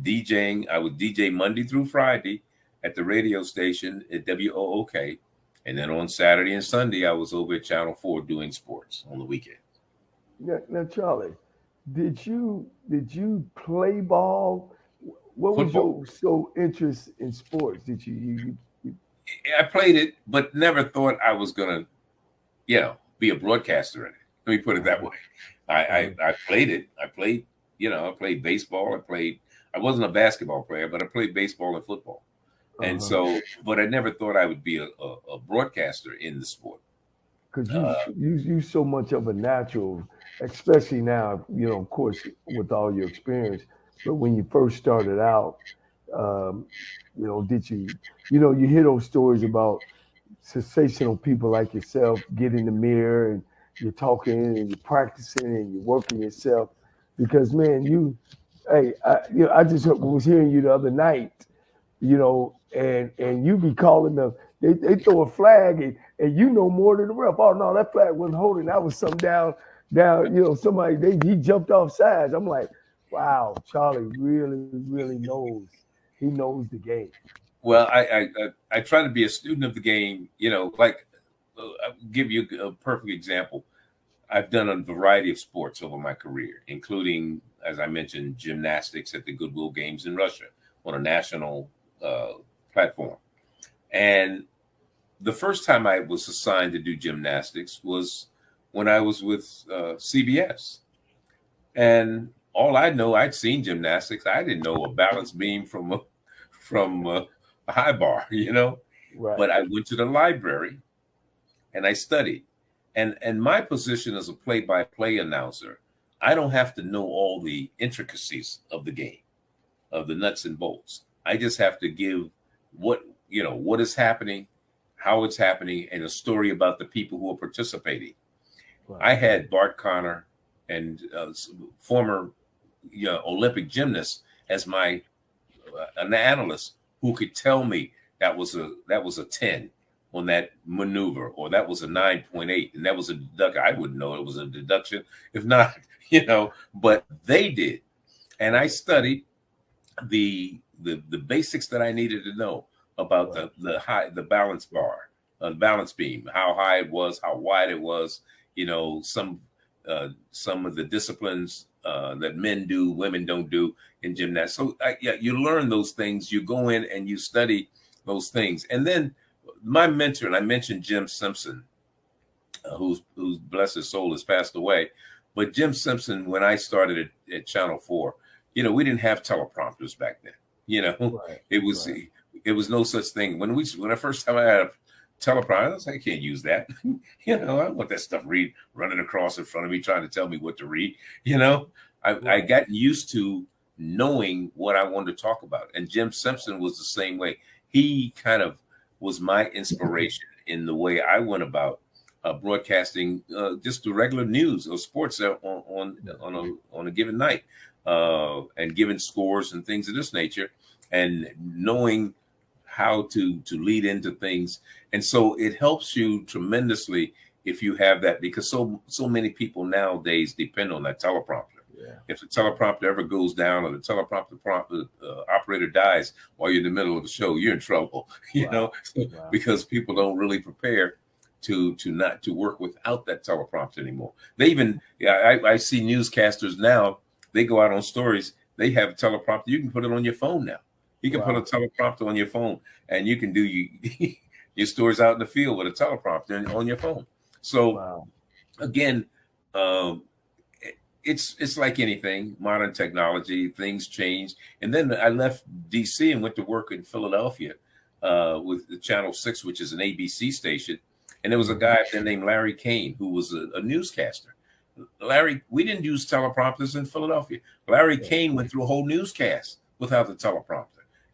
DJing. I would DJ Monday through Friday at the radio station at WOOK. And then on Saturday and Sunday, I was over at Channel 4 doing sports on the weekend. Now, Charlie, did you play ball? What Football. was your interest in sports? Did you I played it, but never thought I was gonna, be a broadcaster in it. Let me put it that way. I played it. I played baseball. I wasn't a basketball player, but I played baseball and football. And so, but I never thought I would be a broadcaster in the sport. Because you so much of a natural, especially now, of course, with all your experience. But when you first started out, did you hear those stories about sensational people like yourself get in the mirror and you're talking and you're practicing and you're working yourself? Because man, I just was hearing you the other night, and you be calling them. They throw a flag and you know more than the ref. Oh no, that flag wasn't holding. That was some down. Somebody he jumped off sides. I'm like, wow, Charlie really, really knows. He knows the game. Well, I try to be a student of the game. I'll give you a perfect example. I've done a variety of sports over my career, including, as I mentioned, gymnastics at the Goodwill Games in Russia on a national platform. And the first time I was assigned to do gymnastics was when I was with CBS. And all I know, I'd seen gymnastics. I didn't know a balance beam from a high bar, Right. But I went to the library and I studied. And my position as a play-by-play announcer, I don't have to know all the intricacies of the game, of the nuts and bolts. I just have to give what is happening, how it's happening, and a story about the people who are participating. Right. I had Bart Connor and former Olympic gymnast as my an analyst who could tell me that was a 10 on that maneuver, or that was a 9.8, and that was a deduction. I wouldn't know it was a deduction if not, but they did. And I studied the basics that I needed to know about the balance bar, the balance beam, how high it was, how wide it was, some of the disciplines that men do, women don't do in gymnastics. So you learn those things. You go in and you study those things. And then my mentor, and I mentioned Jim Simpson, who's bless his soul has passed away. But Jim Simpson, when I started at Channel 4, we didn't have teleprompters back then. Right. It was no such thing. When I first time I had a teleprompter, I was like, I can't use that. I don't want that stuff running across in front of me trying to tell me what to read. I got used to knowing what I wanted to talk about. And Jim Simpson was the same way. He kind of was my inspiration in the way I went about broadcasting just the regular news or sports on a given night, and giving scores and things of this nature, and knowing how to lead into things. And so it helps you tremendously if you have that, because so many people nowadays depend on that teleprompter. Yeah. If the teleprompter ever goes down, or the teleprompter operator dies while you're in the middle of the show, you're in trouble, because people don't really prepare to work without that teleprompter anymore. They even, I see newscasters now, they go out on stories, they have a teleprompter. You can put it on your phone now. You can put a teleprompter on your phone, and you can do your stories out in the field with a teleprompter on your phone. So again, it's like anything, modern technology, things change. And then I left DC and went to work in Philadelphia with the Channel 6, which is an ABC station. And there was a guy there named Larry Kane, who was a newscaster. Larry, we didn't use teleprompters in Philadelphia. Larry Kane went through a whole newscast without the teleprompter.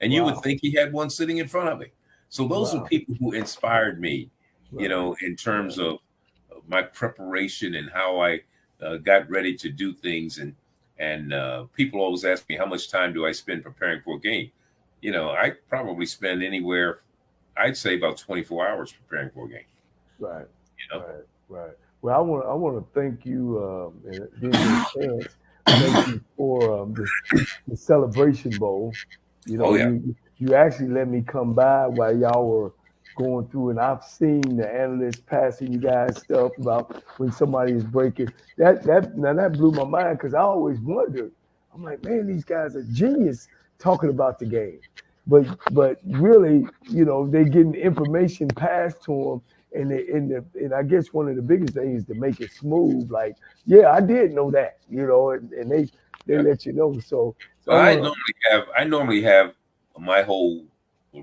And you would think he had one sitting in front of him. So those are people who inspired me, in terms of my preparation and how I got ready to do things. And people always ask me, how much time do I spend preparing for a game? I probably spend anywhere, I'd say about 24 hours preparing for a game. Right. Right. Well, I want to thank you and give you a chance. Thank you for the Celebration Bowl. You actually let me come by while y'all were going through, and I've seen the analysts passing you guys stuff about when somebody is breaking. That blew my mind, because I always wondered. I'm like, man, these guys are genius talking about the game, but really, they're getting information passed to them, and I guess one of the biggest things is to make it smooth. Like, yeah, I did know that, and they let you know. So I normally have my whole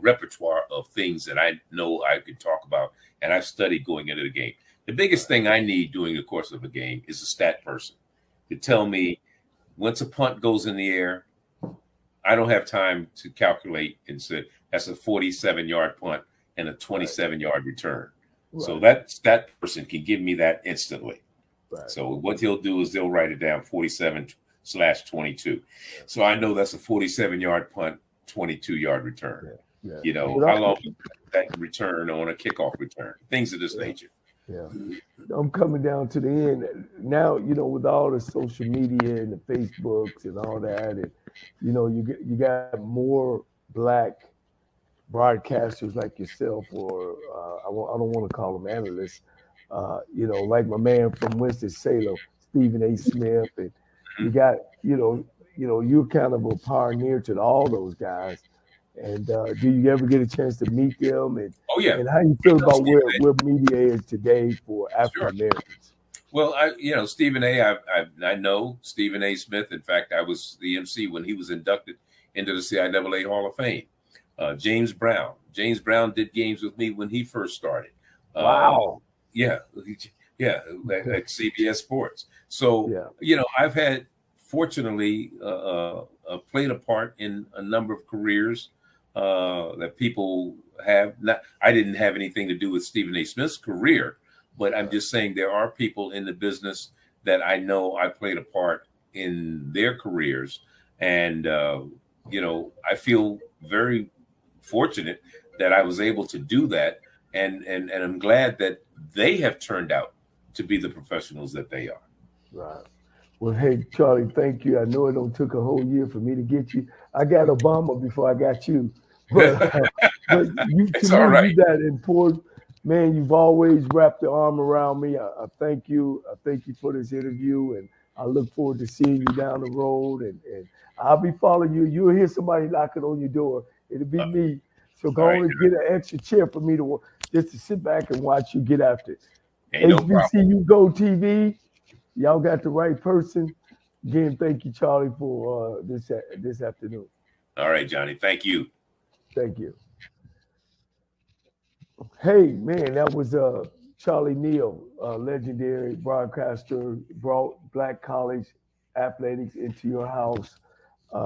repertoire of things that I know I can talk about, and I've studied going into the game. The biggest thing I need during the course of a game is a stat person to tell me once a punt goes in the air. I don't have time to calculate and say that's a 47-yard punt and a 27-yard return. Right. So that person can give me that instantly. Right. So what he'll do is they'll write it down 47/22. So I know that's a 47-yard punt, 22-yard return. Yeah. How long that return on a kickoff return, things of this nature. Yeah. I'm coming down to the end now, with all the social media and the Facebooks and all that, and you got more Black broadcasters like yourself, or I don't want to call them analysts, like my man from Winston-Salem, Stephen A. Smith, and you got, you're kind of a pioneer to all those guys. And do you ever get a chance to meet them? And and how you feel about where media is today for African Americans? Well, Stephen A. I know Stephen A. Smith. In fact, I was the MC when he was inducted into the CIAA Hall of Fame. James Brown. James Brown did games with me when he first started. Wow. Yeah, at CBS Sports. So, I've had, fortunately, played a part in a number of careers that people have. I didn't have anything to do with Stephen A. Smith's career, but I'm just saying there are people in the business that I know I played a part in their careers. And, I feel very fortunate that I was able to do that. And I'm glad that they have turned out to be the professionals that they are. Right. Well, hey, Charlie, thank you. I know it don't took a whole year for me to get you. I got Obama before I got you. But you, to me, right. You that important. Man, you've always wrapped your arm around me. I thank you. I thank you for this interview. And I look forward to seeing you down the road. And I'll be following you. You'll hear somebody knocking on your door. It'll be me. So go on and get an extra chair for me to just to sit back and watch you get after it. HBCU Go TV. Y'all got the right person. Again, thank you, Charlie, for this afternoon. All right, Johnny. Thank you. Thank you. Hey, man, that was Charlie Neal, legendary broadcaster, brought Black college athletics into your house.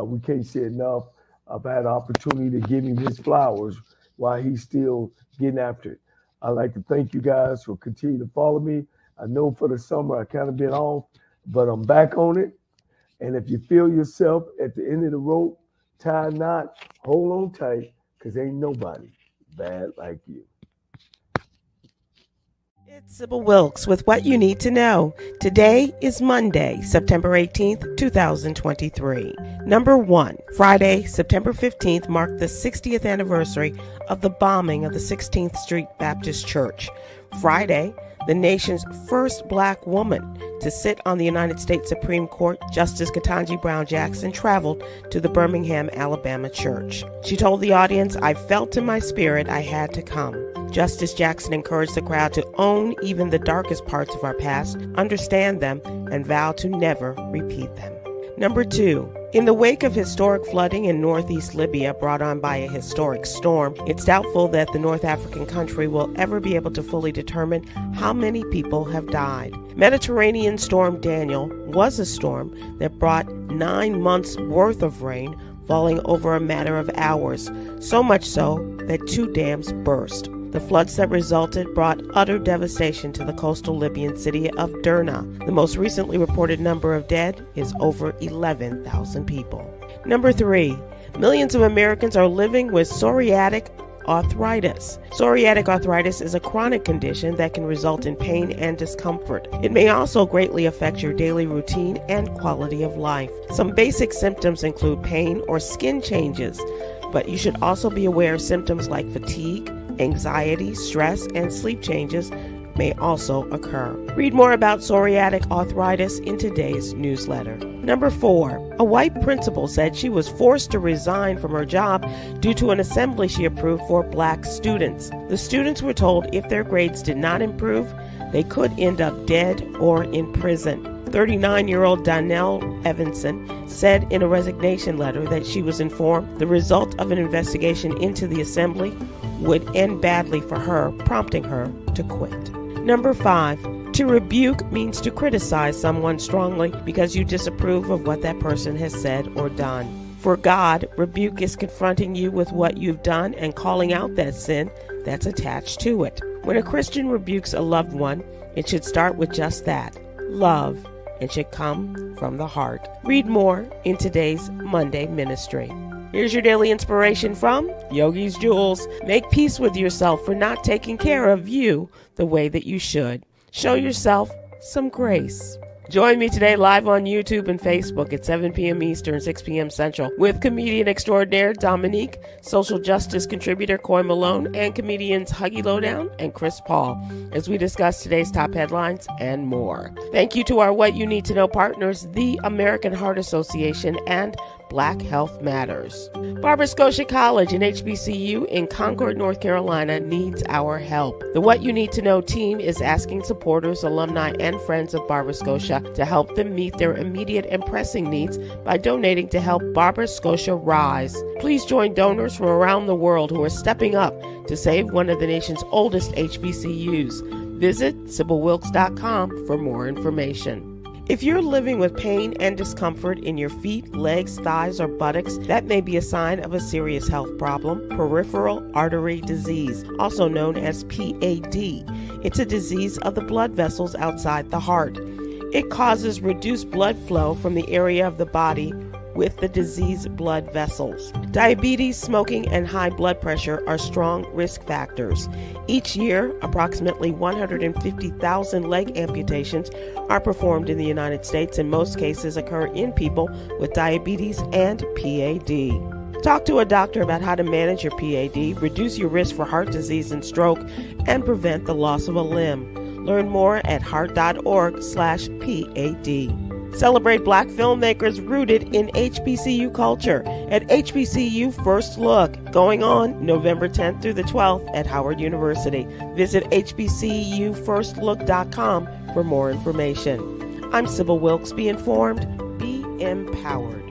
We can't say enough. I've had an opportunity to give him his flowers while he's still getting after it. I'd like to thank you guys for continuing to follow me. I know for the summer I kind of been off, but I'm back on it. And if you feel yourself at the end of the rope, tie a knot, hold on tight, because ain't nobody bad like you. It's Sybil Wilkes with what you need to know. Today is Monday, September 18th, 2023. Number 1, Friday, September 15th marked the 60th anniversary of the bombing of the 16th Street Baptist Church. Friday, the nation's first Black woman to sit on the United States Supreme Court, Justice Ketanji Brown Jackson, traveled to the Birmingham, Alabama church. She told the audience, "I felt in my spirit I had to come." Justice Jackson encouraged the crowd to own even the darkest parts of our past, understand them, and vow to never repeat them. Number 2, in the wake of historic flooding in northeast Libya brought on by a historic storm, it's doubtful that the North African country will ever be able to fully determine how many people have died. Mediterranean storm Daniel was a storm that brought 9 months worth of rain falling over a matter of hours, so much so that 2 dams burst. The floods that resulted brought utter devastation to the coastal Libyan city of Derna. The most recently reported number of dead is over 11,000 people. Number 3, millions of Americans are living with psoriatic arthritis. Psoriatic arthritis is a chronic condition that can result in pain and discomfort. It may also greatly affect your daily routine and quality of life. Some basic symptoms include pain or skin changes, but you should also be aware of symptoms like fatigue, anxiety, stress, and sleep changes may also occur. Read more about psoriatic arthritis in today's newsletter. Number 4, a white principal said she was forced to resign from her job due to an assembly she approved for Black students. The students were told if their grades did not improve, they could end up dead or in prison. 39-year-old Donnell Evanson said in a resignation letter that she was informed the result of an investigation into the assembly would end badly for her, prompting her to quit. Number 5, to rebuke means to criticize someone strongly because you disapprove of what that person has said or done. For God, rebuke is confronting you with what you've done and calling out that sin that's attached to it. When a Christian rebukes a loved one, it should start with just that, love, and should come from the heart. Read more in today's Monday Ministry. Here's your daily inspiration from Yogi's Jewels. Make peace with yourself for not taking care of you the way that you should. Show yourself some grace. Join me today live on YouTube and Facebook at 7 p.m. Eastern, 6 p.m. Central with comedian extraordinaire Dominique, social justice contributor Coy Malone, and comedians Huggy Lowdown and Chris Paul as we discuss today's top headlines and more. Thank you to our What You Need to Know partners, the American Heart Association and Black Health Matters. Barbara Scotia College, an HBCU in Concord, North Carolina, needs our help. The What You Need to Know team is asking supporters, alumni, and friends of Barbara Scotia to help them meet their immediate and pressing needs by donating to help Barbara Scotia rise. Please join donors from around the world who are stepping up to save one of the nation's oldest HBCUs. Visit SybylWilkes.com for more information. If you're living with pain and discomfort in your feet, legs, thighs, or buttocks, that may be a sign of a serious health problem, peripheral artery disease, also known as PAD. It's a disease of the blood vessels outside the heart. It causes reduced blood flow from the area of the body with the diseased blood vessels. Diabetes, smoking, and high blood pressure are strong risk factors. Each year, approximately 150,000 leg amputations are performed in the United States, and most cases occur in people with diabetes and PAD. Talk to a doctor about how to manage your PAD, reduce your risk for heart disease and stroke, and prevent the loss of a limb. Learn more at heart.org/PAD. Celebrate Black filmmakers rooted in HBCU culture at HBCU First Look, going on November 10th through the 12th at Howard University. Visit hbcufirstlook.com for more information. I'm Sybil Wilkes. Be informed, be empowered.